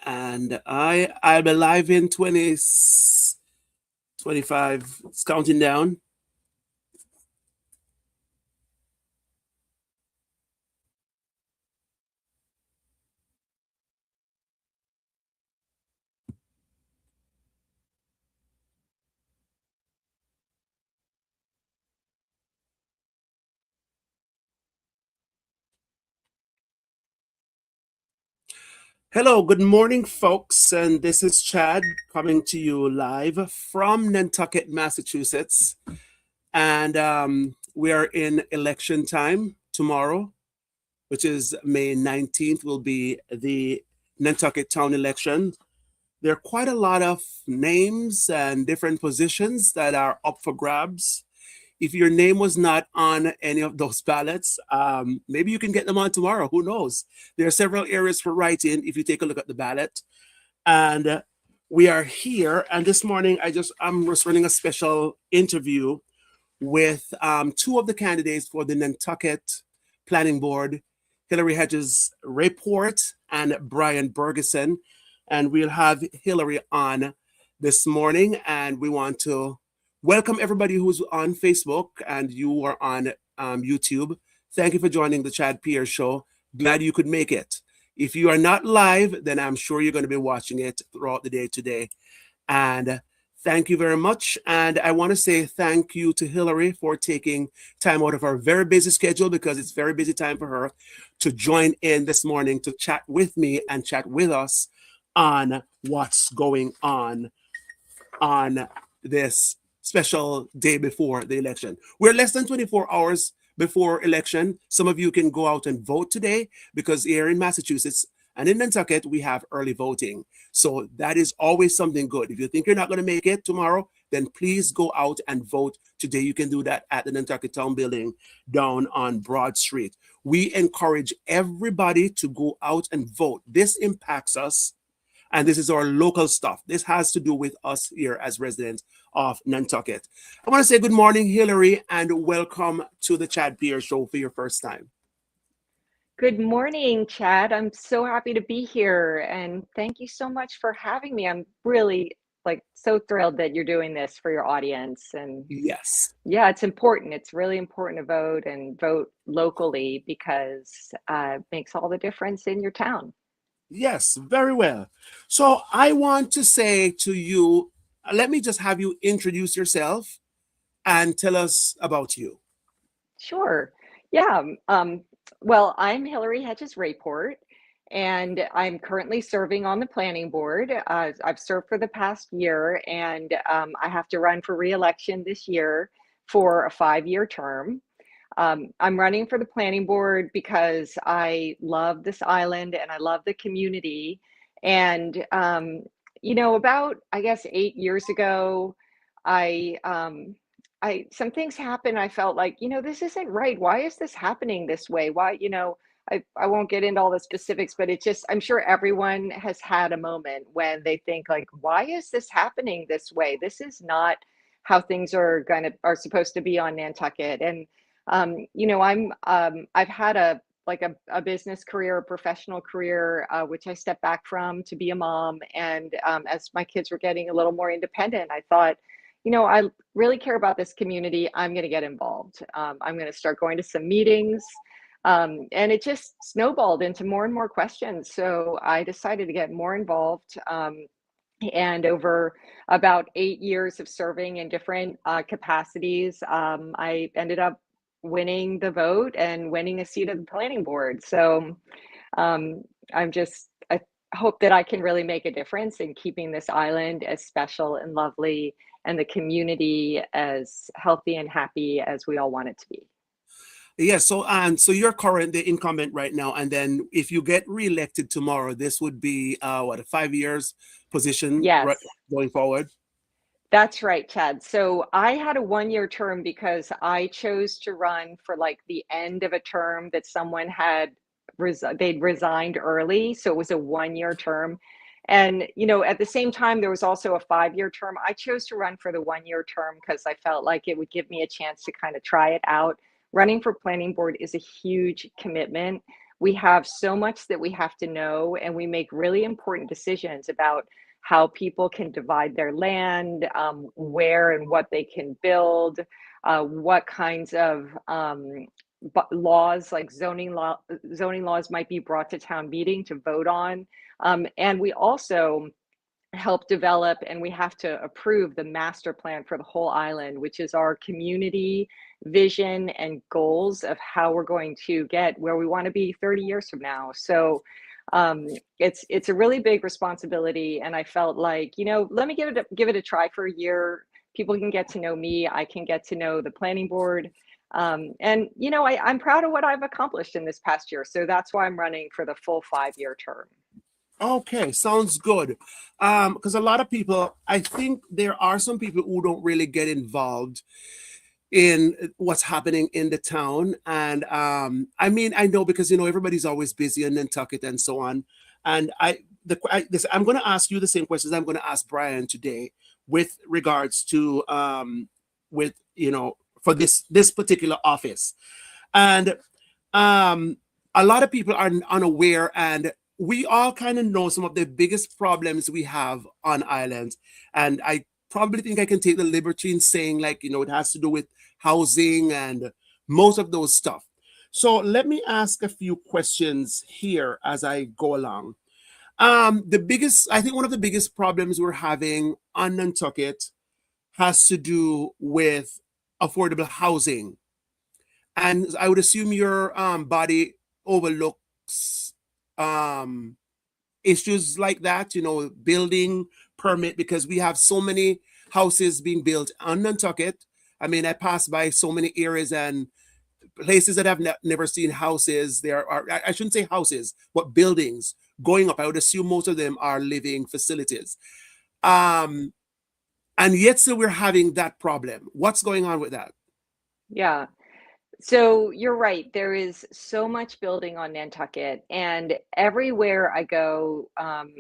and I'll be live in 25. It's counting down. Hello, good morning, folks, and this is Chad coming to you live from Nantucket, Massachusetts, and we are in election time tomorrow, which is May 19th. Will be the Nantucket town election. There are quite a lot of names and different positions that are up for grabs. If your name was not on any of those ballots, maybe you can get them on tomorrow. Who knows? There are several areas for write-in if you take a look at the ballot. And we are here. And this morning, I'm just running a special interview with two of the candidates for the Nantucket Planning Board, Hillary Hedges Rayport and Brian Borgeson. And we'll have Hillary on this morning, and we want to welcome everybody who's on Facebook and you are on YouTube. Thank you for joining the Chad Pierce Show. Glad you could make it. If you are not live, then I'm sure you're going to be watching it throughout the day today. And thank you very much. And I want to say thank you to Hillary for taking time out of her very busy schedule, because it's very busy time for her, to join in this morning to chat with me and chat with us on what's going on this special day before the election. We're less than 24 hours before election. Some of you can go out and vote today, because here in Massachusetts and in Nantucket, we have early voting. So that is always something good. If you think you're not going to make it tomorrow, then please go out and vote today. You can do that at the Nantucket Town Building down on Broad Street. We encourage everybody to go out and vote. This impacts us, and this is our local stuff. This has to do with us here as residents of Nantucket. I want to say good morning, Hillary, and welcome to the Chad Pierce Show for your first time. Good morning, Chad. I'm so happy to be here, and thank you so much for having me. I'm really so thrilled that you're doing this for your audience. And yes, yeah, it's important. It's really important to vote and vote locally, because it makes all the difference in your town. Yes, very well. So I want to say to you, let me just have you introduce yourself and tell us about you. Sure. Yeah. Well, I'm Hillary Hedges Rayport, and I'm currently serving on the planning board. I've served for the past year, and I have to run for reelection this year for a 5-year term. I'm running for the planning board because I love this island and I love the community. And, about, I guess, 8 years ago, I, some things happened. I felt like, this isn't right. Why is this happening this way? Why, I won't get into all the specifics, but it just, I'm sure everyone has had a moment when they think like, why is this happening this way? This is not how things are supposed to be on Nantucket. And I've had a business career, a professional career, which I stepped back from to be a mom. And as my kids were getting a little more independent, I thought, I really care about this community. I'm going to get involved. I'm going to start going to some meetings. And it just snowballed into more and more questions. So I decided to get more involved. And over about 8 years of serving in different capacities, I ended up winning the vote and winning a seat at the planning board. So um, I hope that I can really make a difference in keeping this island as special and lovely, and the community as healthy and happy as we all want it to be. Yes, so you're current the incumbent right now, and then if you get reelected tomorrow, this would be a 5 years position, Yes. right, going forward. That's right, Chad. So I had a 1-year term because I chose to run for the end of a term that someone had they'd resigned early. So it was a 1-year term. And, at the same time, there was also a 5-year term. I chose to run for the 1-year term because I felt like it would give me a chance to kind of try it out. Running for planning board is a huge commitment. we have so much that we have to know, and we make really important decisions about how people can divide their land, where and what they can build, what kinds of laws like zoning laws might be brought to town meeting to vote on. And we also help develop, and we have to approve the master plan for the whole island, which is our community vision and goals of how we're going to get where we want to be 30 years from now. So it's a really big responsibility, and I felt like, let me give it a try for a year. People can get to know me, I can get to know the planning board. And I'm proud of what I've accomplished in this past year, so that's why I'm running for the full 5-year term. Okay, sounds good. Because a lot of people, I think there are some people who don't really get involved in what's happening in the town. And I mean, I know because everybody's always busy in Nantucket and so on. And I'm going to ask you the same questions I'm going to ask Brian today with regards to with for this particular office. And a lot of people are unaware, and we all kind of know some of the biggest problems we have on islands. And I probably think I can take the liberty in saying, like, it has to do with housing and most of those stuff. So let me ask a few questions here as I go along. I think one of the biggest problems we're having on Nantucket has to do with affordable housing. And I would assume your body overlooks issues like that, building permit, because we have so many houses being built on Nantucket. I mean, I pass by so many areas and places that I've never seen houses. There are, I shouldn't say houses, but buildings going up. I would assume most of them are living facilities. And yet still we're having that problem. What's going on with that? Yeah. So you're right. There is so much building on Nantucket, and everywhere I go,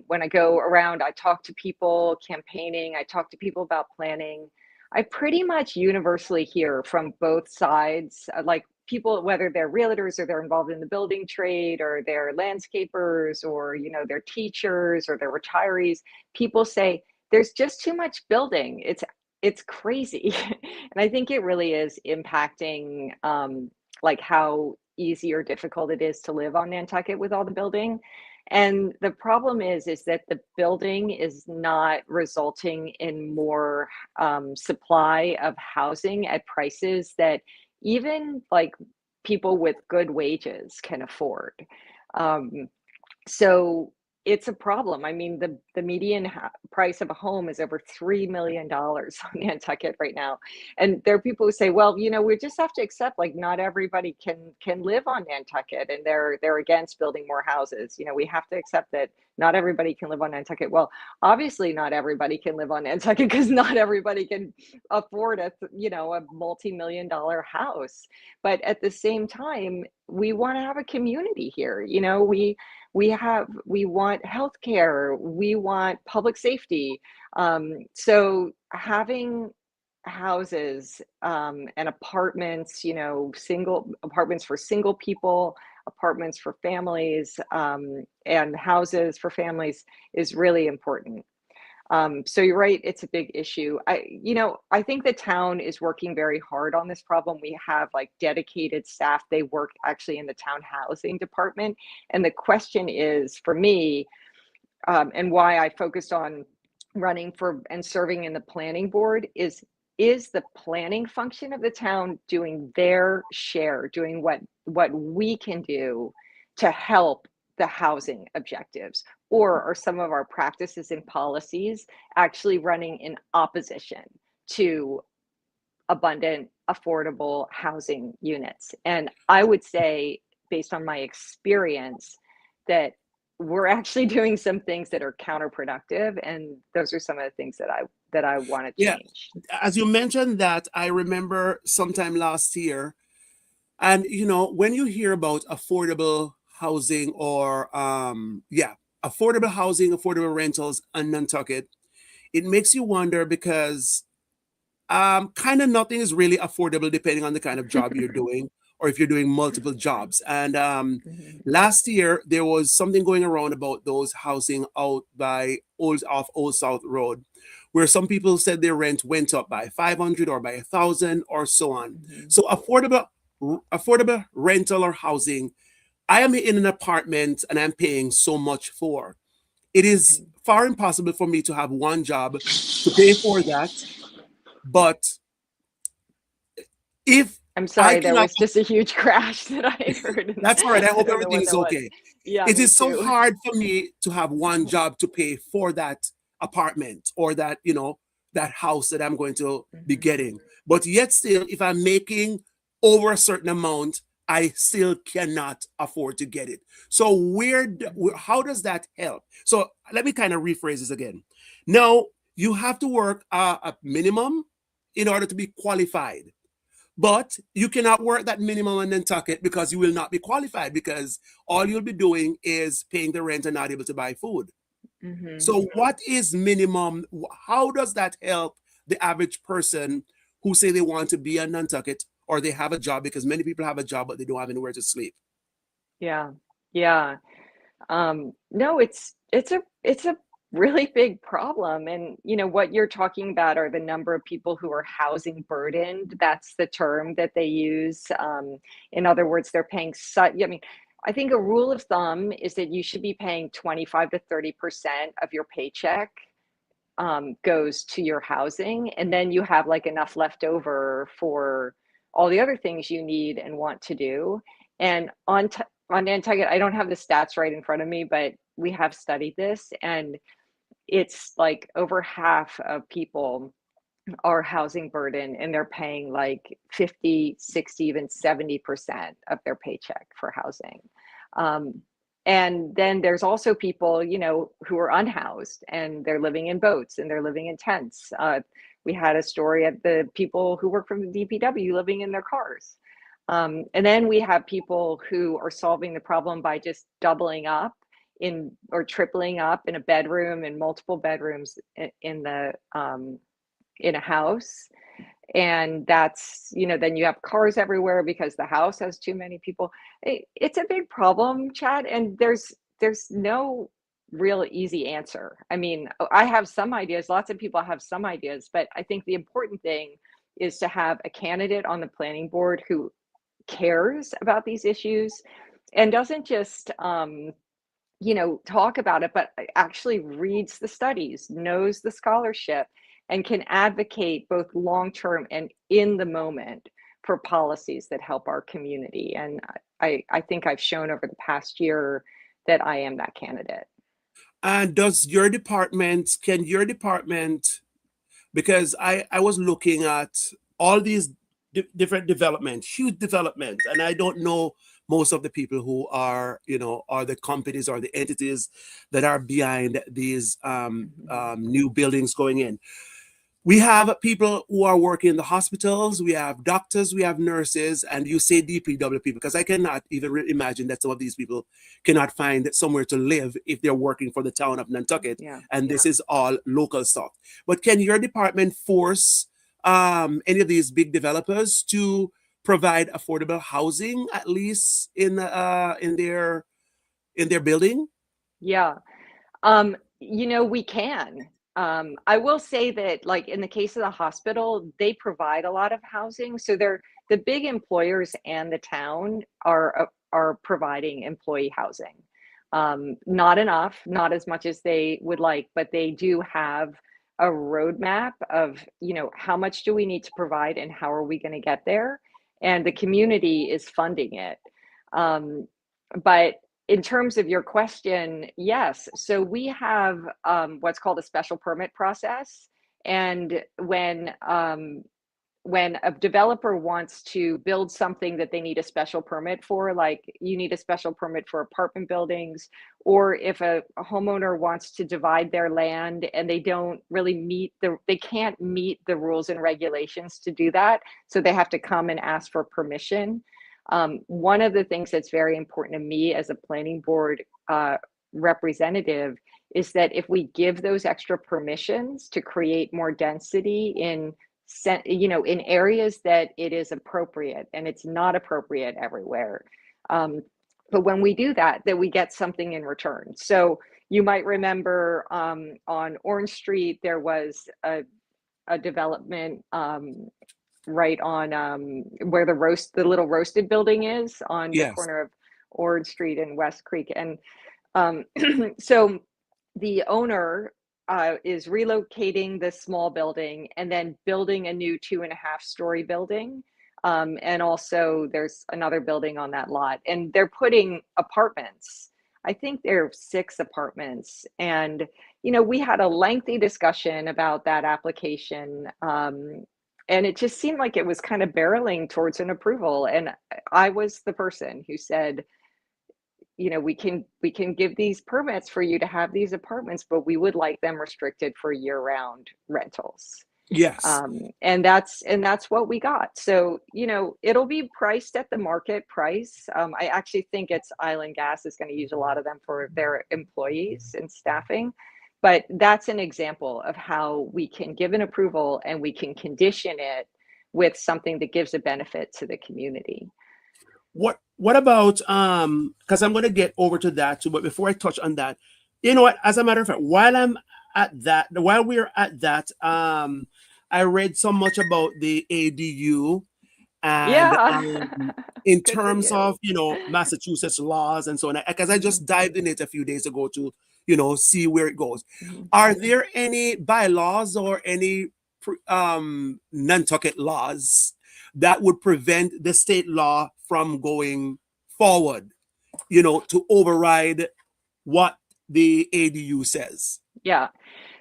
when I go around, I talk to people campaigning, I talk to people about planning. I pretty much universally hear from both sides, like people, whether they're realtors or they're involved in the building trade or they're landscapers or, they're teachers or they're retirees. People say there's just too much building. It's crazy. And I think it really is impacting like how easy or difficult it is to live on Nantucket with all the building. And the problem is that the building is not resulting in more supply of housing at prices that even like people with good wages can afford. Um, so it's a problem. I mean, the median price of a home is over $3 million on Nantucket right now. And there are people who say, well, we just have to accept, like, not everybody can live on Nantucket, and they're against building more houses. We have to accept that not everybody can live on Nantucket. Well, obviously not everybody can live on Nantucket, because not everybody can afford a multi-million dollar house. But at the same time, we want to have a community here. We want healthcare, we want public safety. So having houses and apartments, single apartments for single people, apartments for families, and houses for families is really important. So you're right, it's a big issue. I think the town is working very hard on this problem. We have like dedicated staff. They work actually in the town housing department. And the question is for me, and why I focused on running for and serving in the planning board is the planning function of the town doing their share, doing what we can do to help the housing objectives, or are some of our practices and policies actually running in opposition to abundant, affordable housing units? And I would say, based on my experience, that we're actually doing some things that are counterproductive, and those are some of the things that I want to Yeah, change. as you mentioned that, I remember sometime last year, and when you hear about affordable housing or affordable housing, affordable rentals on Nantucket, it makes you wonder because kind of nothing is really affordable depending on the kind of job you're doing or if you're doing multiple jobs. And Mhm. last year there was something going around about those housing out by Old South Road, where some people said their rent went up by 500 or by 1,000 or so on. Mhm. So affordable rental or housing. I am in an apartment and I'm paying so much for. It is Mhm. far impossible for me to have one job to pay for that. But if I'm I sorry, there cannot, was just a huge crash that I heard. that's all right. I I hope don't know everything what is that was. okay. Yeah, It me is so too. hard for me to have one job to pay for that apartment or that, that house that I'm going to be Mhm. getting. But yet still, if I'm making over a certain amount, I still cannot afford to get it. So Mhm. how does that help? So let me kind of rephrase this again. Now, you have to work a minimum in order to be qualified. But you cannot work that minimum in Nantucket because you will not be qualified, because all you'll be doing is paying the rent and not able to buy food. Mhm. So what is minimum? How does that help the average person who say they want to be in Nantucket or they have a job? Because many people have a job but they don't have anywhere to sleep. Yeah. Yeah. No, it's a really big problem. And what you're talking about are the number of people who are housing burdened. That's the term that they use. In other words, they're paying such. I mean, I think a rule of thumb is that you should be paying 25 to 30% of your paycheck goes to your housing, and then you have like enough left over for all the other things you need and want to do. And on Nantucket, I don't have the stats right in front of me, but we have studied this, and it's like over half of people are housing burden, and they're paying like 50, 60, even 70% of their paycheck for housing. Um, and then there's also people, who are unhoused and they're living in boats and they're living in tents. We had a story of the people who work from the DPW living in their cars. And then we have people who are solving the problem by just doubling up in or tripling up in a bedroom and multiple bedrooms in a house. And that's, then you have cars everywhere because the house has too many people. It's a big problem, Chad, and there's no real easy answer. I mean, I have some ideas, lots of people have some ideas, but I think the important thing is to have a candidate on the planning board who cares about these issues and doesn't just talk about it, but actually reads the studies, knows the scholarship, and can advocate both long term and in the moment for policies that help our community. And I think I've shown over the past year that I am that candidate. And can your department, because I was looking at all these different developments, huge development, and I don't know most of the people who are, are the companies or the entities that are behind these Mhm. new buildings going in. We have people who are working in the hospitals, we have doctors, we have nurses, and you say DPW people, because I cannot even imagine that some of these people cannot find somewhere to live if they're working for the town of Nantucket, Yeah. and this is all local stuff. But can your department force any of these big developers to provide affordable housing, at least in their building? Yeah. We can. I will say that, like in the case of the hospital, they provide a lot of housing. So they're the big employers and the town are providing employee housing. Not enough, not as much as they would like, but they do have a roadmap of, how much do we need to provide and how are we going to get there? And the community is funding it. Um, but in terms of your question, yes. So we have what's called a special permit process, and when a developer wants to build something that they need a special permit for, like you need a special permit for apartment buildings, or if a homeowner wants to divide their land and they can't meet the rules and regulations to do that, so they have to come and ask for permission. One of the things that's very important to me as a planning board representative is that if we give those extra permissions to create more density in in areas that it is appropriate, and it's not appropriate everywhere. Um, but when we do that, that we get something in return. So you might remember on Orange Street, there was a development right on where the little roasted building is on the Yes. corner of Orange Street and West Creek. And so the owner is relocating this small building and then building a new 2.5-story building. And also there's another building on that lot, and they're putting apartments. I think there are 6 apartments. And, we had a lengthy discussion about that application. And it just seemed like it was kind of barreling towards an approval. And I was the person who said, we can give these permits for you to have these apartments, but we would like them restricted for year-round rentals. Yes. And that's what we got. So, it'll be priced at the market price. I actually think it's Island Gas is going to use a lot of them for their employees and staffing. But that's an example of how we can give an approval and we can condition it with something that gives a benefit to the community. What about because I'm gonna get over to that too, but before I touch on that, you know what, as a matter of fact, while we're at that, I read so much about the ADU and Yeah. in Good for terms you. of Massachusetts laws and so on, because I just dived in it a few days ago to see where it goes. Mhm. Are there any bylaws or any Nantucket laws that would prevent the state law from going forward, to override what the ADU says? Yeah.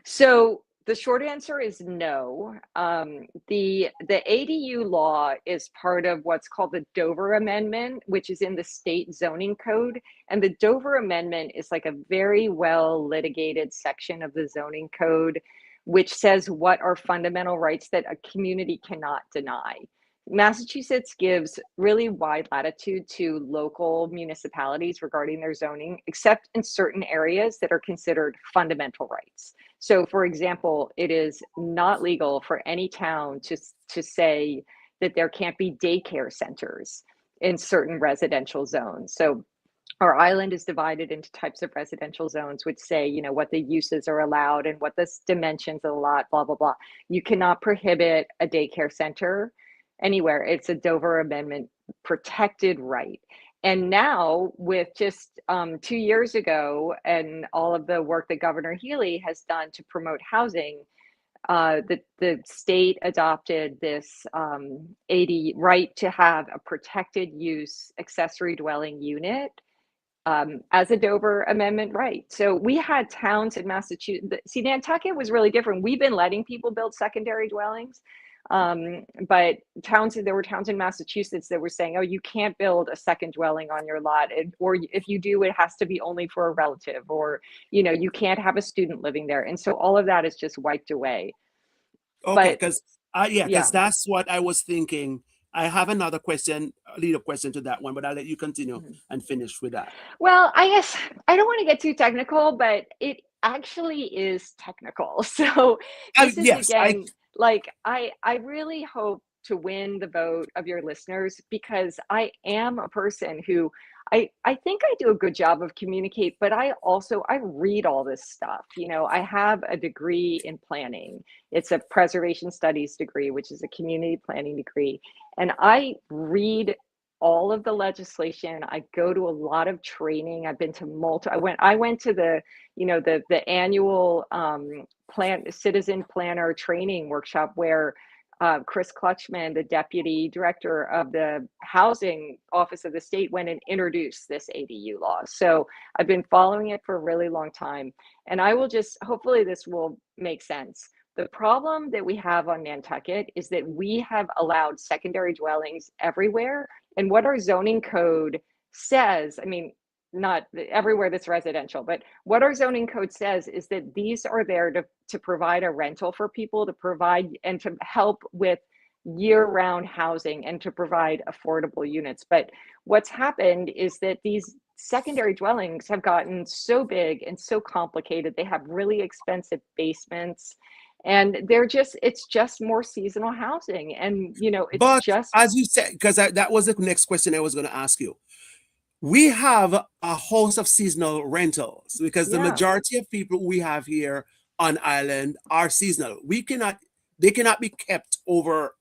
So the short answer is no. The ADU law is part of what's called the Dover Amendment, which is in the state zoning code. And the Dover Amendment is like a very well litigated section of the zoning code, which says what are fundamental rights that a community cannot deny. Massachusetts gives really wide latitude to local municipalities regarding their zoning, except in certain areas that are considered fundamental rights. So, for example, it is not legal for any town to say that there can't be daycare centers in certain residential zones. So, our island is divided into types of residential zones, which say, what the uses are allowed and what the dimensions of the lot, blah, blah, blah. You cannot prohibit a daycare center anywhere. It's a Dover Amendment protected right. And now, with just 2 years ago, and all of the work that Governor Healy has done to promote housing, the state adopted this right to have a protected use accessory dwelling unit as a Dover Amendment right. So we had towns in Massachusetts. See, Nantucket was really different. We've been letting people build secondary dwellings. But there were towns in Massachusetts that were saying, oh, you can't build a second dwelling on your lot, or if you do, it has to be only for a relative, or, you can't have a student living there. And so all of that is just wiped away. Okay, But because yeah, yeah. because that's what I was thinking. I have another question, a lead up question to that one, but I'll let you continue Mhm. and finish with that. Well, I guess I don't want to get too technical, but it actually is technical. So this is Yes, I again, like I really hope to win the vote of your listeners, because I am a person who I think I do a good job of communicate, but I read all this stuff. I have a degree in planning. It's a preservation studies degree, which is a community planning degree. And I read all of the legislation. I go to a lot of training. I've been to I went to the annual citizen planner training workshop where Chris Clutchman, the deputy director of the housing office of the state, went and introduced this ADU law. So I've been following it for a really long time, and I will hopefully this will make sense. The problem that we have on Nantucket is that we have allowed secondary dwellings everywhere. And what our zoning code says, I mean, not everywhere that's residential, but what our zoning code says is that these are there to provide a rental for people, to provide and to help with year-round housing and to provide affordable units. But what's happened is that these secondary dwellings have gotten so big and so complicated. They have really expensive basements, And it's just more seasonal housing. And, it's But just, as you said, because that was the next question I was going to ask you. We have a host of seasonal rentals because the yeah, majority of people we have here on island are seasonal. They cannot be kept over,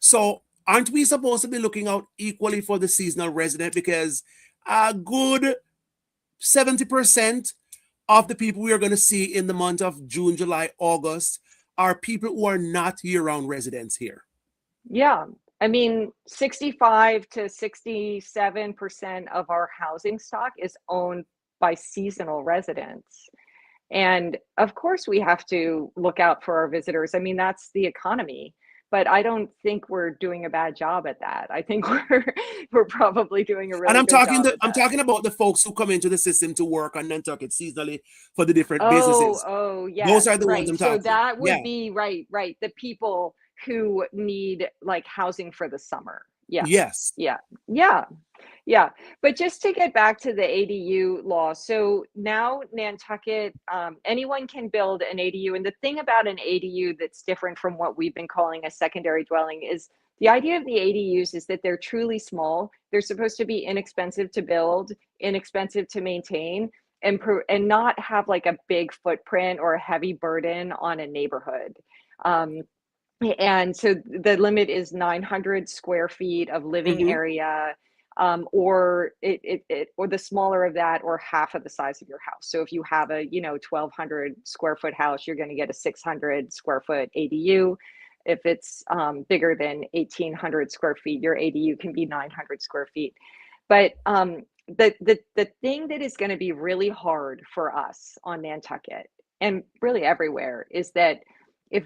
So aren't we supposed to be looking out equally for the seasonal resident? Because a good 70% of the people we are going to see in the month of June, July, August are people who are not year-round residents here. yeah. I mean, 65 to 67% of our housing stock is owned by seasonal residents. And of course, we have to look out for our visitors. I mean, that's the economy. But I don't think we're doing a bad job at that. I think we're probably doing a And really good job at I'm that. talking about the folks who come into the system to work on Nantucket seasonally for the different businesses. Oh, Those yes, are the ones right. I'm So talking. that Yeah. would be right, right. The people who need like housing for the summer. Yeah, Yes. yeah, yeah. Yeah, but just to get back to the ADU law, so now Nantucket, anyone can build an ADU. And the thing about an ADU that's different from what we've been calling a secondary dwelling is the idea of the ADUs is that they're truly small. They're supposed to be inexpensive to build, inexpensive to maintain, and not have like a big footprint or a heavy burden on a neighborhood. Um, and so the limit is 900 square feet of living Hmm. area, or or the smaller of that, or half of the size of your house. So if you have a 1,200 square foot house, you're going to get a 600 square foot ADU. If it's bigger than 1,800 square feet, your ADU can be 900 square feet. But the thing that is going to be really hard for us on Nantucket and really everywhere is that if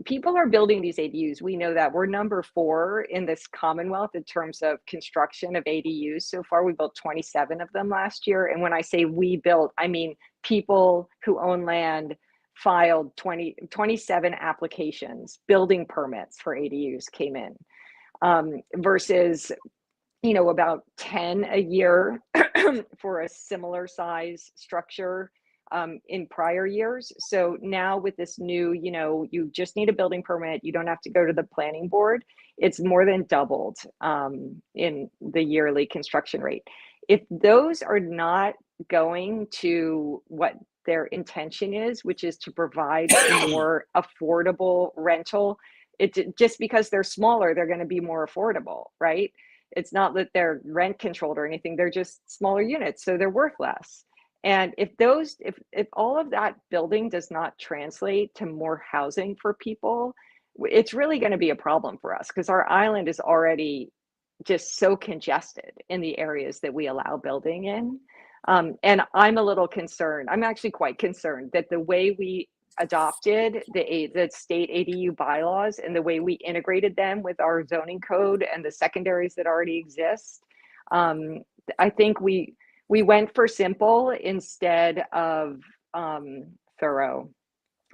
people are building these ADUs, we know that we're number 4 in this Commonwealth in terms of construction of ADUs. So far, we built 27 of them last year. And when I say we built, I mean people who own land filed 27 applications, building permits for ADUs came in, versus about 10 a year for a similar size structure in prior years. So now with this new, you just need a building permit. You don't have to go to the planning board. It's more than doubled in the yearly construction rate. If those are not going to what their intention is, which is to provide more affordable rental, just because they're smaller, they're going to be more affordable, right? It's not that they're rent controlled or anything. They're just smaller units, so they're worth less. And if all of that building does not translate to more housing for people, it's really going to be a problem for us because our island is already just so congested in the areas that we allow building in. And I'm a little concerned. I'm actually quite concerned that the way we adopted the state ADU bylaws and the way we integrated them with our zoning code and the secondaries that already exist, I think we went for simple instead of thorough.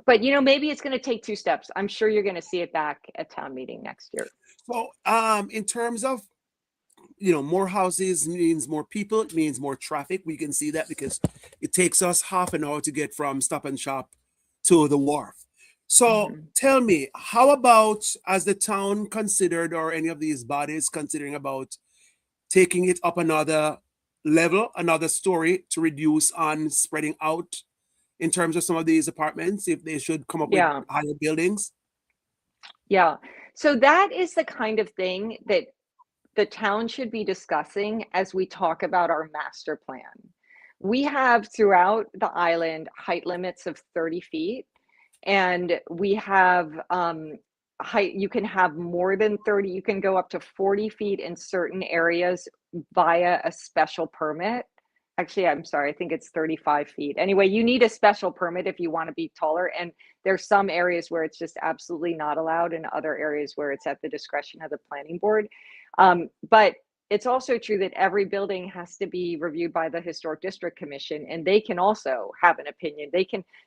But maybe it's going to take 2 steps. I'm sure you're going to see it back at town meeting next year. So, in terms of more houses means more people, it means more traffic. We can see that because it takes us half an hour to get from Stop and Shop to the wharf. So Mhm. tell me, how about as the town considered or any of these bodies considering about taking it up another level, another story to reduce on spreading out in terms of some of these apartments, if they should come up with Yeah. higher buildings? Yeah. So that is the kind of thing that the town should be discussing as we talk about our master plan. We have throughout the island height limits of 30 feet, and we have height, you can have more than 30, you can go up to 40 feet in certain areas via a special permit. Actually, I'm sorry, I think it's 35 feet. Anyway, you need a special permit if you want to be taller. And there's some areas where it's just absolutely not allowed, and other areas where it's at the discretion of the planning board. But it's also true that every building has to be reviewed by the Historic District Commission, and they can also have an opinion.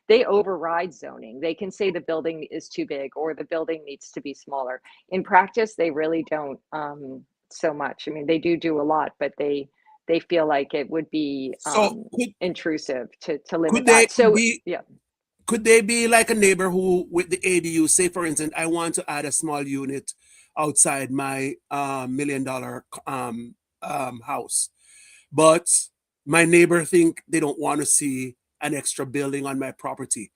They override zoning. They can say the building is too big or the building needs to be smaller. In practice, they really don't so much. I mean, they do a lot, but they feel like it would be So intrusive to limit could they that. could So be yeah. could they be like a neighbor who, with the ADU, say for instance, I want to add a small unit outside my $1 million house, but my neighbor think they don't want to see an extra building on my property.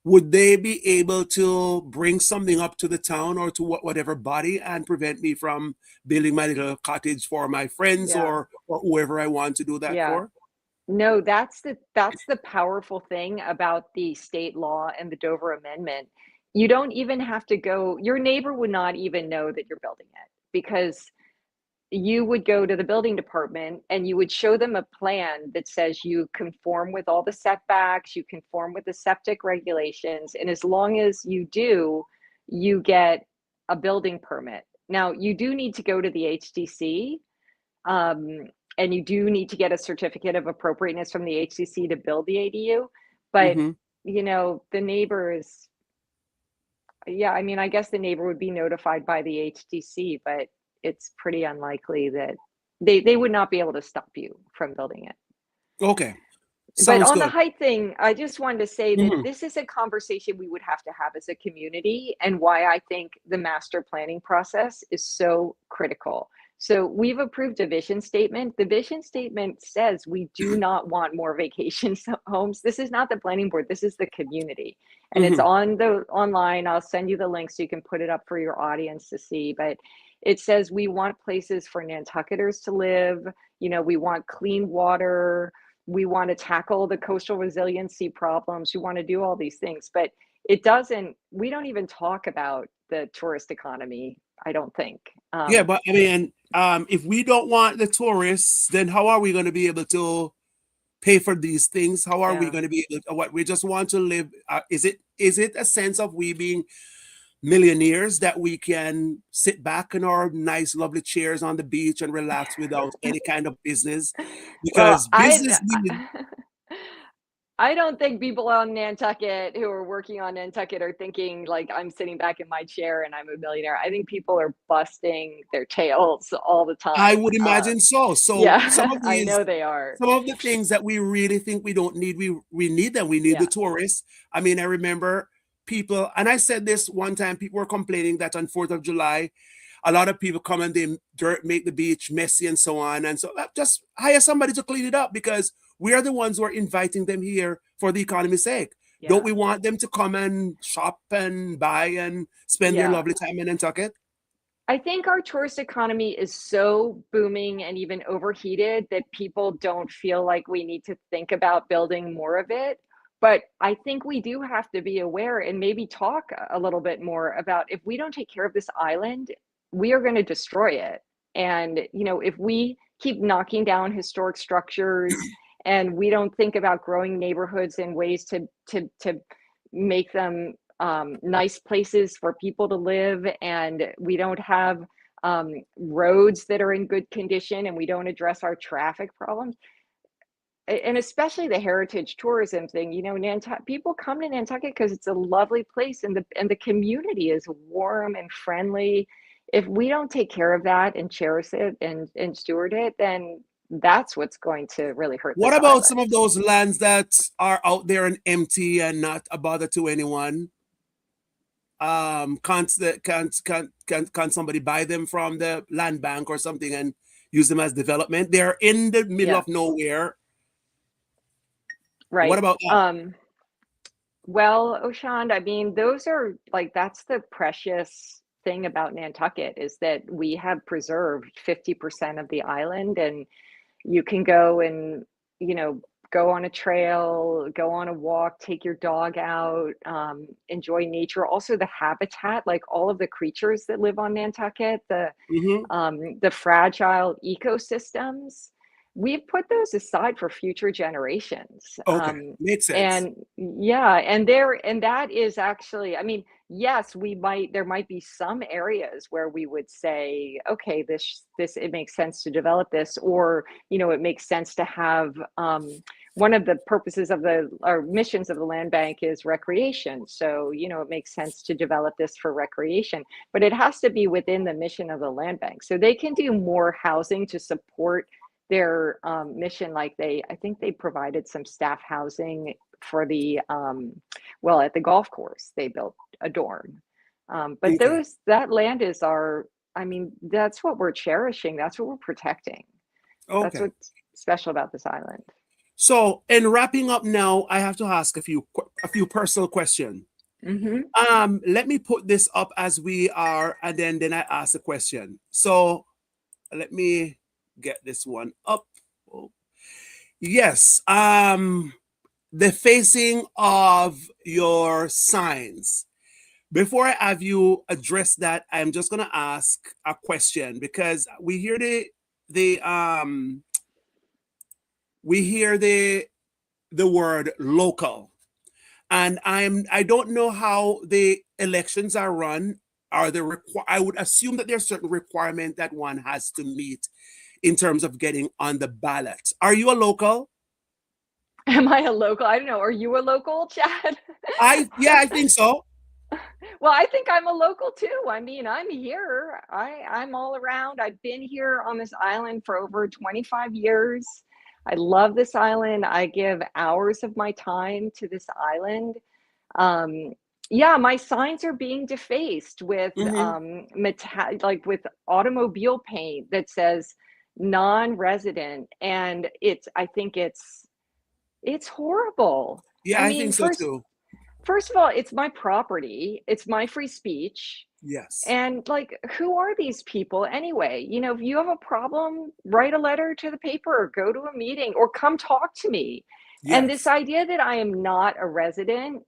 Would they be able to bring something up to the town or to whatever body and prevent me from building my little cottage for my friends Yeah. or whoever I want to do that Yeah. for? No, that's the powerful thing about the state law and the Dover Amendment. You don't even have to go, your neighbor would not even know that you're building it because you would go to the building department and you would show them a plan that says you conform with all the setbacks, you conform with the septic regulations, and as long as you do, you get a building permit. Now, you do need to go to the HDC, um, and you do need to get a certificate of appropriateness from the HDC to build the ADU. But, Mm-hmm. the neighbors, yeah, I mean, I guess the neighbor would be notified by the HDC, but it's pretty unlikely that they would not be able to stop you from building it. Okay. But Sounds on the good. height thing, I just wanted to say that Mm-hmm. this is a conversation we would have to have as a community, and why I think the master planning process is so critical. So we've approved a vision statement. The vision statement says we do not want more vacation homes. This is not the planning board, this is the community. And it's Mm-hmm. on the online. I'll send you the link so you can put it up for your audience to see. But it says we want places for Nantucketers to live. We want clean water, we want to tackle the coastal resiliency problems, we want to do all these things, but we don't even talk about the tourist economy, I don't think. Yeah, but I mean, if we don't want the tourists, then how are we going to be able to pay for these things? How are we Yeah. going to be able to, what we just want to live? Is it a sense of we being millionaires that we can sit back in our nice, lovely chairs on the beach and relax without any kind of business? Well, Because business need. I don't think people on Nantucket who are working on Nantucket are thinking like I'm sitting back in my chair and I'm a millionaire. I think people are busting their tails all the I time. would imagine so. So some Yeah, of I these know they are. some of the things that we really think we don't need, we need them. We need the Yeah, tourists. I mean, I remember people, and I said this one time, people were complaining that on 4th of July, a lot of people come and they make the beach messy and so on. And so just hire somebody to clean it up because we are the ones who are inviting them here for the economy's sake. Don't yeah, we want them to come and shop and buy and spend their yeah. lovely time in Nantucket? I think our tourist economy is so booming and even overheated that people don't feel like we need to think about building more of it. But I think we do have to be aware and maybe talk a little bit more about, if we don't take care of this island, we are going to destroy it. And, if we keep knocking down historic structures and we don't think about growing neighborhoods in ways to make them nice places for people to live, and we don't have roads that are in good condition, and we don't address our traffic problems, and especially the heritage tourism thing. Nantucket, people come to Nantucket because it's a lovely place, and the community is warm and friendly. If we don't take care of that and cherish it and steward it, then that's what's going to really hurt What this about some island. of those lands that are out there and empty and not a bother to anyone? Can't somebody buy them from the land bank or something and use them as development? They're in the middle Yeah, of nowhere. What right. about that? Well, Oshand, I mean, those are like, that's the precious thing about Nantucket, is that we have preserved 50% of the island, and you can go and, you know, go on a trail, go on a walk, take your dog out, enjoy nature. Also, the habitat, like all of the creatures that live on Nantucket, Hmm. the fragile ecosystems, we've put those aside for future generations. Okay, makes sense. And yeah, and that is actually, I mean, yes, there might be some areas where we would say, okay, this it makes sense to develop this, or it makes sense to have, one of the purposes of or missions of the land bank is recreation. So, it makes sense to develop this for recreation, but it has to be within the mission of the land bank. So they can do more housing to support their mission. Like I think they provided some staff housing for the well, at the golf course they built a dorm. But Okay. that land is our, I mean, that's what we're cherishing. That's what we're protecting. That's Okay. what's special about this island. So, in wrapping up now, I have to ask a few personal questions. Hmm. Let me put this up as we are, and then I ask a question. So, let me get this one up. Oh, yes. The facing of your signs. Before I have you address that, I'm just gonna ask a question because the we hear the word local, and I don't know how the elections are run. I would assume that there's certain requirement that one has to meet in terms of getting on the ballot. Are you a local? Am I a local? I don't know. Are you a local, Chad? Yeah, I think so. Well, I think I'm a local too. I mean, I'm here. I'm all around. I've been here on this island for over 25 years. I love this island. I give hours of my time to this island. Um, yeah, my signs are being defaced with Hmm. like with automobile paint that says non-resident, and I think it's horrible. Yeah, I I mean, think so too. first of all, it's my property. It's my free speech. Yes. And like, who are these people anyway? You know, if you have a problem, write a letter to the paper or go to a meeting or come talk to me. And this Yes. idea that I am not a resident,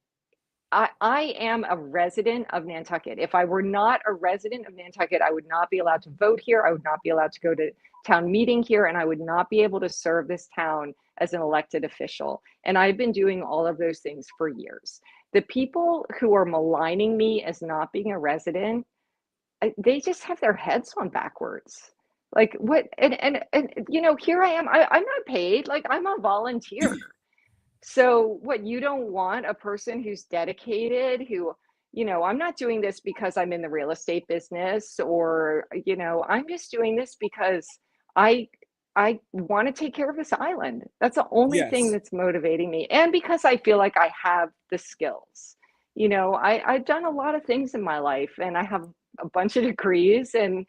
I am a resident of Nantucket. If I were not a resident of Nantucket, I would not be allowed to vote here. I would not be allowed to go to town meeting here, and I would not be able to serve this town as an elected official. And I've been doing all of those things for years. The people who are maligning me as not being a resident, they just have their heads on backwards. Like what? And you know, here I am. I'm not paid. Like I'm a volunteer. So what, you don't want a person who's dedicated, who, you know, I'm not doing this because I'm in the real estate business or, you know, I'm just doing this because I I want to take care of this island. That's the only thing Yes. that's motivating me. And because I feel like I have the skills. You know, I've done a lot of things in my life and I have a bunch of degrees, and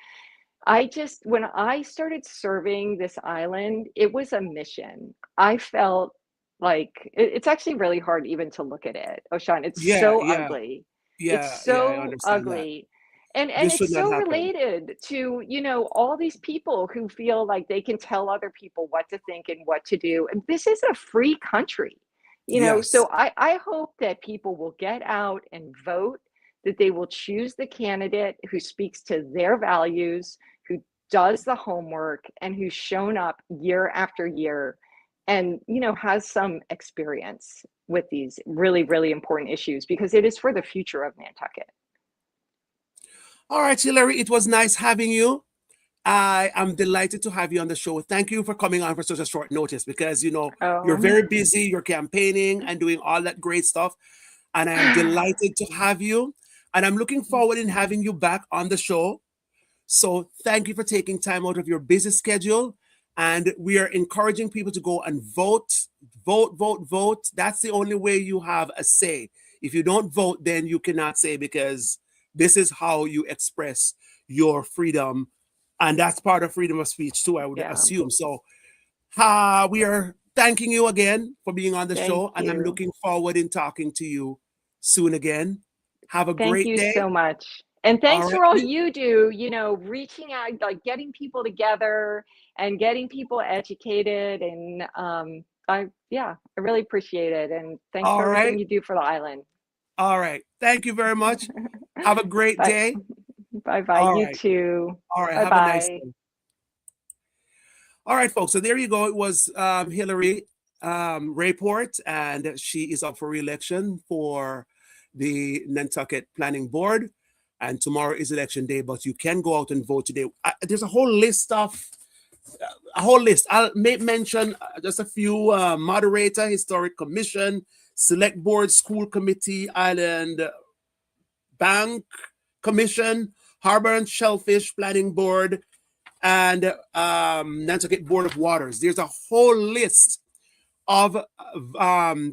I just, when I started serving this island, it was a mission. I felt like it's actually really hard even to look at it, Oshan. It's Yeah. so Yeah. ugly. It's Yeah. Yeah. I so understand that. ugly. And This should it's not so happen. related to, you know, all these people who feel like they can tell other people what to think and what to do. And this is a free country, you know. Yes. So I hope that people will get out and vote, that they will choose the candidate who speaks to their values, who does the homework, and who's shown up year after year and, you know, has some experience with these really, really important issues, because it is for the future of Nantucket. All right, Hillary. It was nice having you. I am delighted to have you on the show. Thank you for coming on for such a short notice because you're Oh, very busy, you're campaigning and doing all that great stuff. And I am delighted to have you. And I'm looking forward in having you back on the show. So thank you for taking time out of your busy schedule. And we are encouraging people to go and vote, vote, vote, vote. That's the only way you have a say. If you don't vote, then you cannot say, because this is how you express your freedom. And that's part of freedom of speech too, I would yeah. assume. So we are thanking you again for being on the Thank show. And I'm you. looking forward in talking to you soon again. Have a Thank great you day. so much. And All thanks right. for all you do, you know, reaching out, like getting people together and getting people educated. And yeah, I really appreciate it. And thanks for All everything right. you do for the island. All right. Thank you very much. Have a great Bye. day. Bye bye. All You right. too. All right. Bye Have a nice bye. day. All right, folks. So there you go. It was Hillary Rayport, and she is up for re-election for the Nantucket Planning Board. And tomorrow is election day, but you can go out and vote today. There's a whole list of a whole list. I'll mention just a few: moderator, historic commission, select board, school committee, island bank commission, harbor and shellfish planning board, and Nantucket Board of Waters. There's a whole list of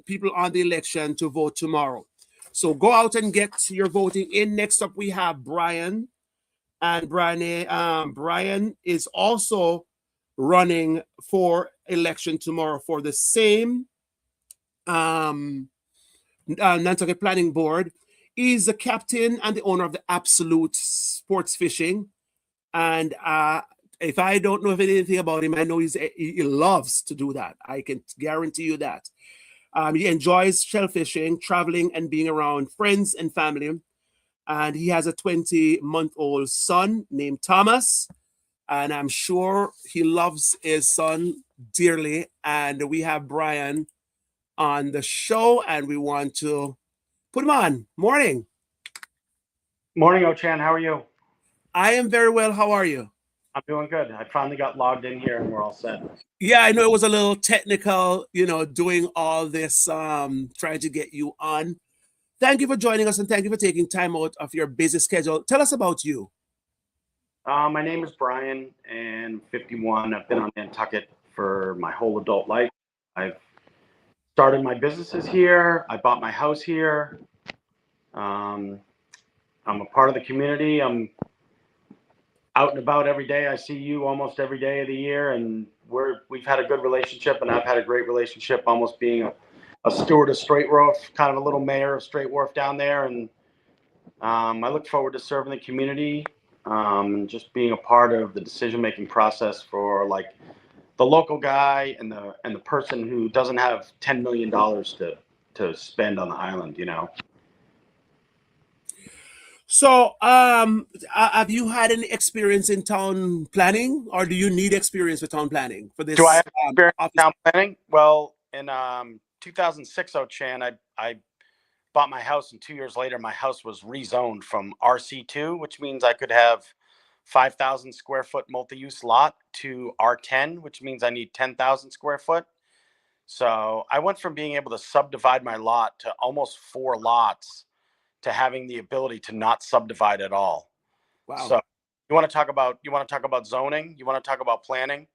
people on the election to vote tomorrow. So go out and get your voting in. Next up, we have Brian. And Brian is also running for election tomorrow for the same um, Nantucket Planning Board. He's the captain and the owner of the Absolute Sports Fishing. And if I don't know anything about him, I know he loves to do that. I can guarantee you that. He enjoys shellfishing, traveling, and being around friends and family. And he has a 20-month-old son named Thomas. And I'm sure he loves his son dearly. And we have Brian on the show, and we want to put him on. Morning. Morning, Ochan. How are you? I am very well. How are you? I'm doing good. I finally got logged in here and we're all set. Yeah, I know it was a little technical, doing all this, trying to get you on. Thank you for joining us, and thank you for taking time out of your busy schedule. Tell us about you. My name is Brian, and 51. I've been on Nantucket for my whole adult life. I've started my businesses here. I bought my house here. I'm a part of the community. I'm out and about every day. I see you almost every day of the year, and we've had a good relationship, and I've had a great relationship, almost being a steward of Straight Wharf, kind of a little mayor of Straight Wharf down there. And I look forward to serving the community, just being a part of the decision-making process for like the local guy and the person who doesn't have $10 million to spend on the island, So, have you had any experience in town planning, or do you need experience with town planning for this? Do I have experience in office? town planning? Well, in 2006, Chan, I bought my house, and 2 years later, my house was rezoned from RC2, which means I could have 5,000 square foot multi-use lot, to R10, which means I need 10,000 square foot. So I went from being able to subdivide my lot to almost 4 lots to having the ability to not subdivide at all. Wow. So you want to talk about zoning? You want to talk about planning?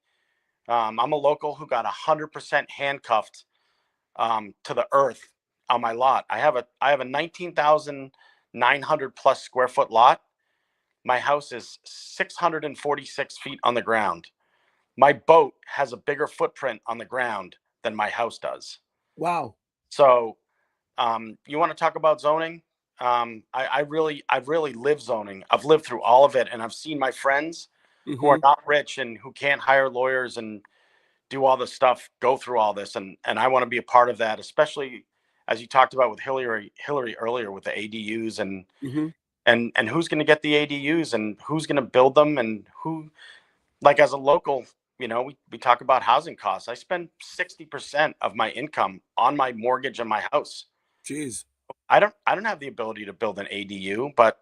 I'm a local who got 100% handcuffed to the earth on my lot. I have a 19,900 plus square foot lot. My house is 646 feet on the ground. My boat has a bigger footprint on the ground than my house does. Wow. So you want to talk about zoning? I've really lived zoning. I've lived through all of it, and I've seen my friends who are not rich and who can't hire lawyers and do all this stuff go through all this, and I want to be a part of that, especially as you talked about with Hillary earlier with the ADUs and who's going to get the ADUs and who's going to build them, and who, like as a local, we talk about housing costs. I spend 60% of my income on my mortgage on my house. Jeez. I don't have the ability to build an ADU, but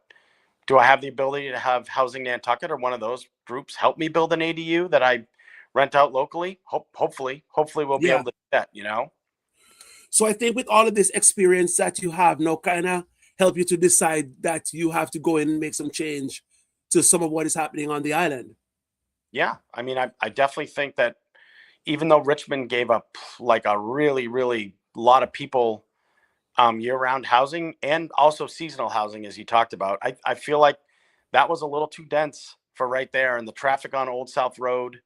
do I have the ability to have Housing Nantucket or one of those groups help me build an ADU that I rent out locally? Hopefully we'll be able to do that, So I think with all of this experience that you have now, kind of help you to decide that you have to go in and make some change to some of what is happening on the island. Yeah, I mean, I definitely think that even though Richmond gave up like a really, really lot of people year-round housing and also seasonal housing, as you talked about, I feel like that was a little too dense for right there. And the traffic on Old South Road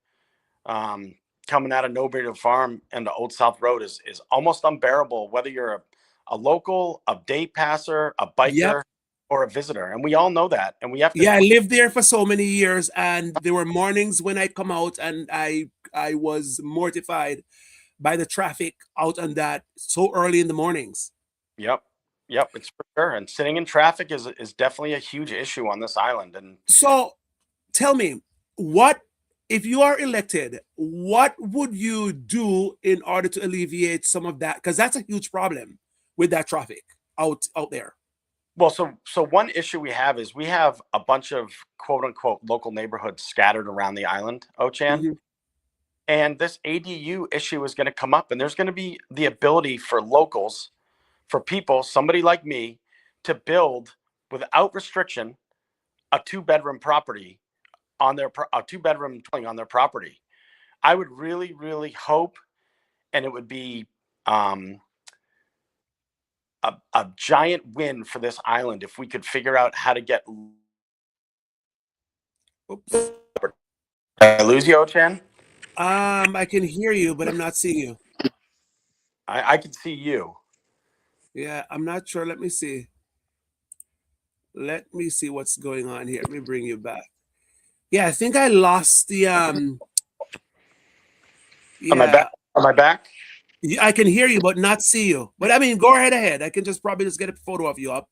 coming out of Nobrader Farm and the Old South Road is almost unbearable, whether you're a local, a day passer, a biker, or a visitor. And we all know that. And we have to. Yeah, I lived there for so many years, and there were mornings when I come out and I was mortified by the traffic out on that so early in the mornings. Yep, it's for sure. And sitting in traffic is definitely a huge issue on this island. And so tell me, what if you are elected, what would you do in order to alleviate some of that? Because that's a huge problem with that traffic out there. Well, so one issue we have is we have a bunch of quote unquote local neighborhoods scattered around the island, Ochan. And this ADU issue is going to come up, and there's going to be the ability for locals, for people, somebody like me, to build without restriction a 2-bedroom property on their a 2-bedroom dwelling on their property. I would really, really hope and it would be a giant win for this island if we could figure out how to get. Oops. Did I lose you, Ochan? I can hear you, but I'm not seeing you. I can see you. Yeah, I'm not sure. Let me see. Let me see what's going on here. Let me bring you back. Yeah, I think I lost the Am I yeah. back? Am I back? I can hear you but not see you. But I mean, go ahead. I can just probably just get a photo of you up.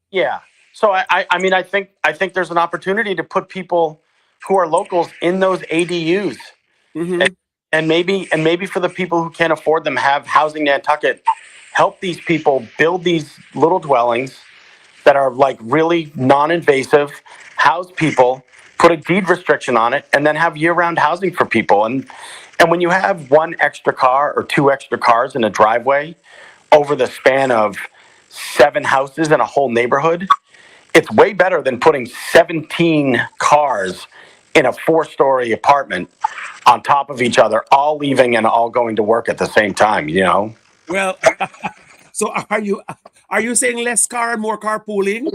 Yeah. So I mean, I think there's an opportunity to put people who are locals in those ADUs, Mm-hmm. and maybe for the people who can't afford them, have Housing Nantucket help these people build these little dwellings that are like really non-invasive, house people, put a deed restriction on it, and then have year-round housing for people. And when you have one extra car or two extra cars in a driveway over the span of 7 houses in a whole neighborhood, it's way better than putting 17 cars in a 4-story apartment on top of each other, all leaving and all going to work at the same time, you know? Well, so are you saying less car and more carpooling?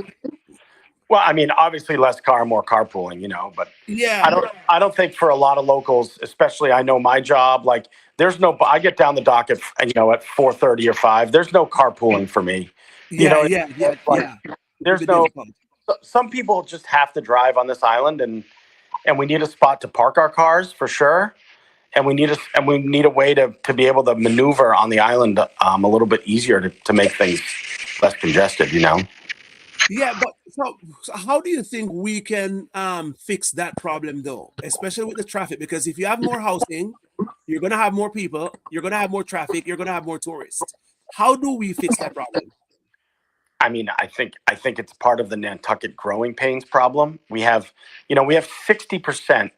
Well, I mean, obviously less car, more carpooling, you know, but Yeah, I don't think for a lot of locals, especially I know my job, like I get down the dock at, you know, at 4:30 or 5. There's no carpooling for me. You yeah, know, yeah, yeah, like yeah. It could there's be no, difficult. some people just have to drive on this island, and we need a spot to park our cars for sure. And we need a way to be able to maneuver on the island a little bit easier to make things less congested, you know? Yeah, but so how do you think we can fix that problem though, especially with the traffic? Because if you have more housing, you're gonna have more people, you're gonna have more traffic, you're gonna have more tourists. How do we fix that problem? I mean, I think it's part of the Nantucket growing pains problem. We have 60%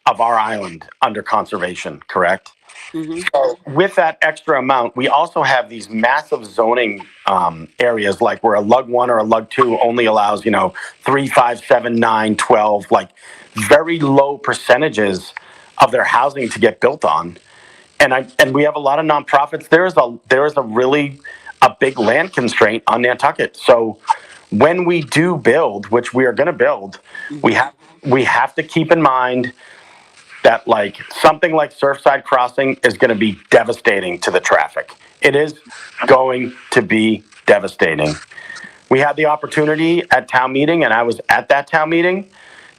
of our island under conservation, correct? Mm-hmm. So with that extra amount, we also have these massive zoning areas, like where a lug 1 or a lug 2 only allows, you know, 3, 5, 7, 9, 12, like very low percentages of their housing to get built on. And we have a lot of nonprofits. There is a really a big land constraint on Nantucket. So when we do build, which we are going to build, we Mm-hmm. have we have to keep in mind that like something like Surfside Crossing is going to be devastating to the traffic. It is going to be devastating. We had the opportunity at town meeting, and I was at that town meeting,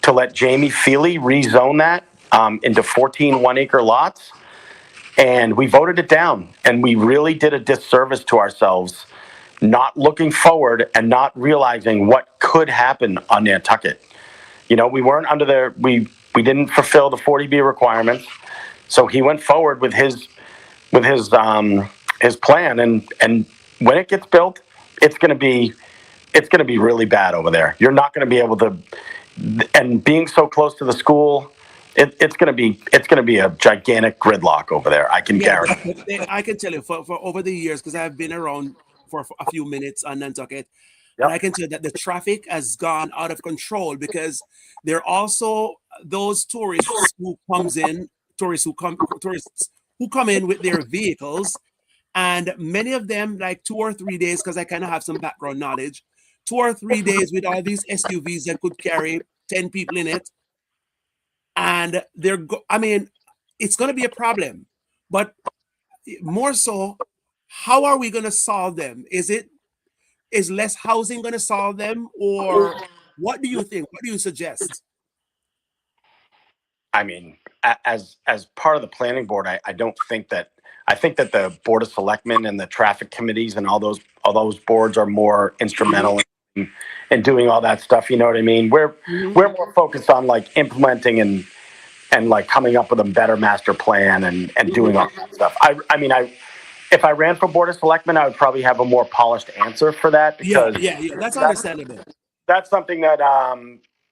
to let Jamie Feely rezone that into 14 1-acre lots. And we voted it down. And we really did a disservice to ourselves, not looking forward and not realizing what could happen on Nantucket. You know, we weren't under we didn't fulfill the 40B requirements. So he went forward with his plan, and when it gets built, it's going to be really bad over there. You're not going to be able to, and being so close to the school, it's going to be a gigantic gridlock over there. I can Yeah, guarantee. I can tell you for over the years, because I've been around for a few minutes on Nantucket, and I Yep. can tell you that the traffic has gone out of control because there are also those tourists who come in with their vehicles, and many of them like 2 or 3 days, because I kind of have some background knowledge, 2 or 3 days with all these SUVs that could carry 10 people in it, and I mean, it's going to be a problem, but more so, how are we going to solve them? Is less housing going to solve them, or what do you think? What do you suggest? I mean, as part of the planning board, I don't think that I think that the board of selectmen and the traffic committees and all those boards are more Mhm, instrumental in doing all that stuff. You know what I mean? mhm. We're more focused on like implementing and like coming up with a better master plan and doing Mhm. all that stuff. I mean, if I ran for board of selectmen, I would probably have a more polished answer for that, Yeah, because yeah, yeah. That's that's understandable. that's something that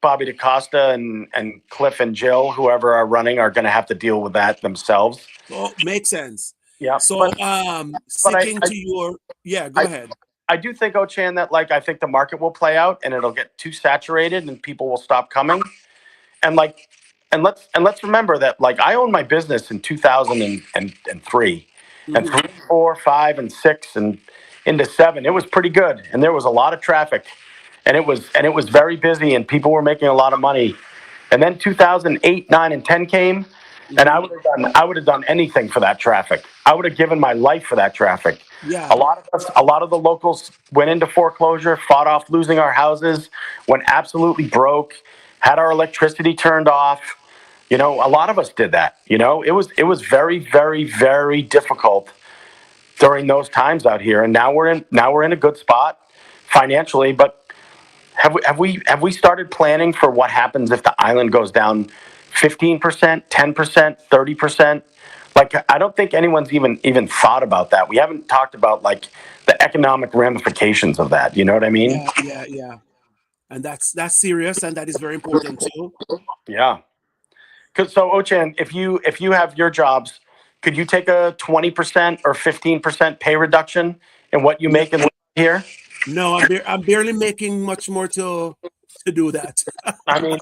Bobby DaCosta and Cliff and Jill, whoever are running, are going to have to deal with that themselves. So makes sense. Yeah, So but sticking to your yeah, go I ahead. I do think, Ochan, that like I think the market will play out and it'll get too saturated and people will stop coming. And let's remember that like I owned my business in 2003, And Mhm. 3, 4, 5, and 6, and into 7, it was pretty good. And there was a lot of traffic, and it was very busy, and people were making a lot of money. And then 2008, 9, and 10 came, and Mhm. I would have done anything for that traffic. I would have given my life for that traffic. Yeah. A lot of the locals went into foreclosure, fought off losing our houses, went absolutely broke, had our electricity turned off. You know, a lot of us did that. You know, it was very, very, very difficult during those times out here. And now we're in a good spot financially. But have we started planning for what happens if the island goes down 15%, 10%, 30%? Like, I don't think anyone's even thought about that. We haven't talked about like the economic ramifications of that. You know what I mean? Yeah. Yeah. Yeah. And that's serious, and that is very important too. Yeah. Cause so Ochan, if you have your jobs, could you take a 20% or 15% pay reduction in what you No, make in here? no, I'm barely making much more to do that. I mean,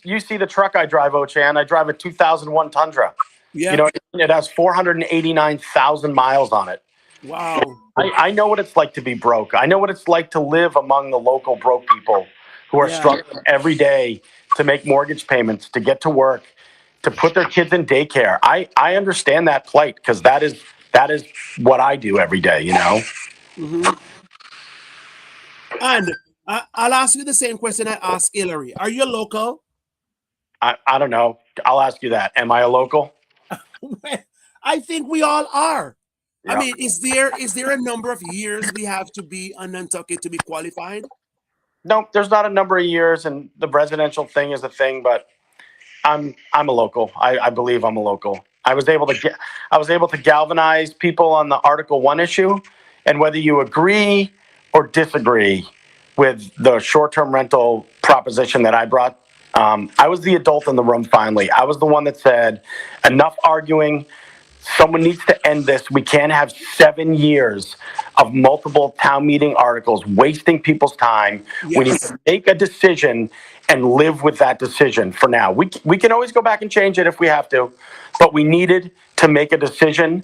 you see the truck I drive, Ochan. I drive a 2001 Tundra. You Yeah. know, it has 489,000 miles on it. Wow. I know what it's like to be broke. I know what it's like to live among the local broke people who are Yeah. struggling every day to make mortgage payments, to get to work, to put their kids in daycare. I understand that plight because that is what I do every day, you know? Hmm. And I'll ask you the same question I asked Hillary. Are you local? I don't know. I'll ask you that. Am I a local? I think we all are. I Yeah. mean, is there a number of years we have to be on Nantucket to be qualified? No, there's not a number of years, and the residential thing is a thing, but I'm a local. I believe I'm a local. I was able to galvanize people on the Article 1 issue, and whether you agree or disagree with the short-term rental proposition that I brought, I was the adult in the room finally. I was the one that said, enough arguing. Someone needs to end this. We can't have 7 years of multiple town meeting articles wasting people's time. We need Yes. to make a decision and live with that decision for now. We can always go back and change it if we have to, but we needed to make a decision,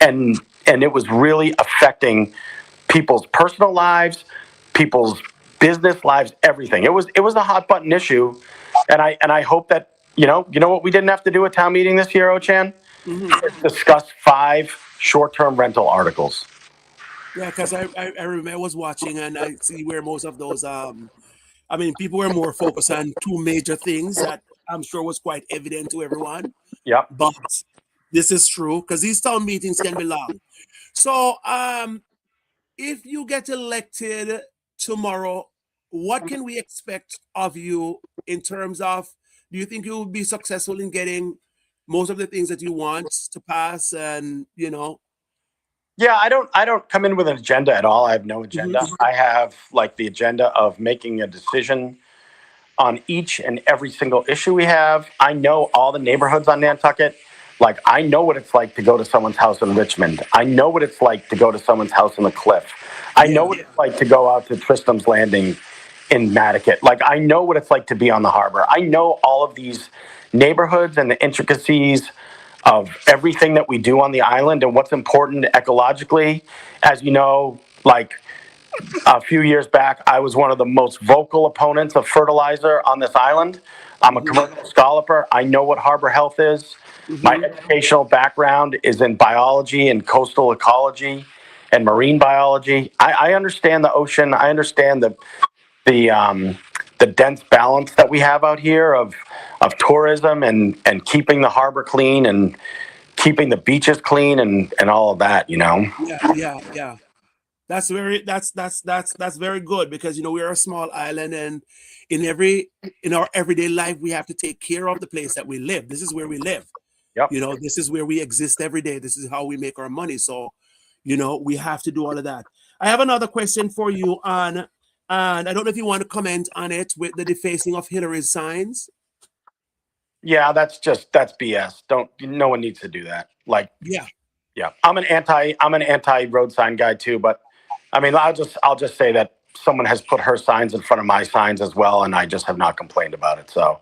and it was really affecting people's personal lives, people's business lives, everything. It was a hot button issue, and I hope that you know what we didn't have to do at town meeting this year, Ochan? Hmm. Discuss 5 short-term rental articles. Yeah, because I remember I was watching and I see where most of those I mean, people were more focused on two major things that I'm sure was quite evident to everyone. Yep. But this is true because these town meetings can be long. So if you get elected tomorrow, what can we expect of you in terms of, do you think you will be successful in getting most of the things that you want to pass? And, Yeah, I don't come in with an agenda at all. I have no agenda. Mhm. I have like the agenda of making a decision on each and every single issue we have. I know all the neighborhoods on Nantucket. Like, I know what it's like to go to someone's house in Richmond. I know what it's like to go to someone's house in the Cliff. I know Yeah. what it's like to go out to Tristram's Landing in Nantucket. Like, I know what it's like to be on the harbor. I know all of these neighborhoods and the intricacies of everything that we do on the island and what's important ecologically. As you know, like, a few years back, I was one of the most vocal opponents of fertilizer on this island. I'm a Mhm. commercial scholar. I know what harbor health is. My Mhm. educational background is in biology and coastal ecology and marine biology. I understand the ocean. I understand the the dense balance that we have out here of tourism and keeping the harbor clean and keeping the beaches clean and all of that. You know. Yeah, yeah, yeah. That's very good because we're a small island, and in our everyday life we have to take care of the place that we live. This is where we live. Yep. This is where we exist every day. This is how we make our money. So, we have to do all of that. I have another question for you on, and I don't know if you want to comment on it with the defacing of Hillary's signs. Yeah, that's BS. Don't no one needs to do that. Like, Yeah. yeah, I'm an anti road sign guy too, but I mean, I'll just say that someone has put her signs in front of my signs as well, and I just have not complained about it. So,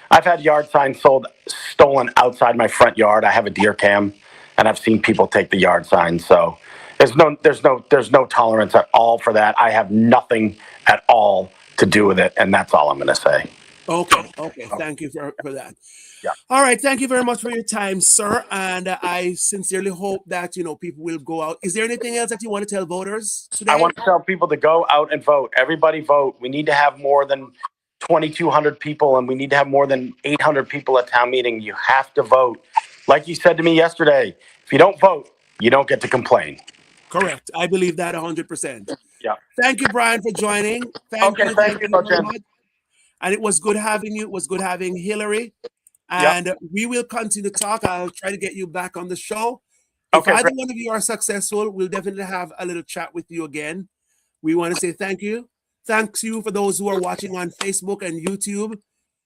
I've had yard signs stolen outside my front yard. I have a deer cam. and I've seen people take the yard signs. So there's no tolerance at all for that. I have nothing at all to do with it, and that's all I'm going to say. Okay. Thank you for that. Yeah. All right. Thank you very much for your time, sir. And I sincerely hope that people will go out. Is there anything else that you want to tell voters today? I want to tell people to go out and vote. Everybody vote. We need to have more than 2,200 people, and we need to have more than 800 people at town meeting. You have to vote. Like you said to me yesterday, if you don't vote, you don't get to complain. Correct. I believe that 100%. Yeah. Thank you, Brian, for joining. Thank you very Jim. much. And it was good having you. It was good having Hillary. And we will continue to talk. I'll try to get you back on the show. If either one of you are successful, we'll definitely have a little chat with you again. We want to say thank you. Thanks you for those who are watching on Facebook and YouTube.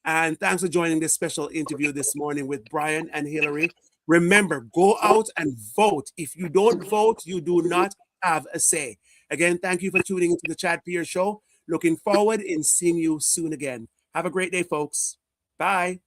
And thanks for joining this special interview this morning with Brian and Hillary. Remember, go out and vote. If you don't vote, you do not have a say. Again, thank you for tuning into the Chad Pierce Show. Looking forward in seeing you soon again. Have a great day, folks. Bye.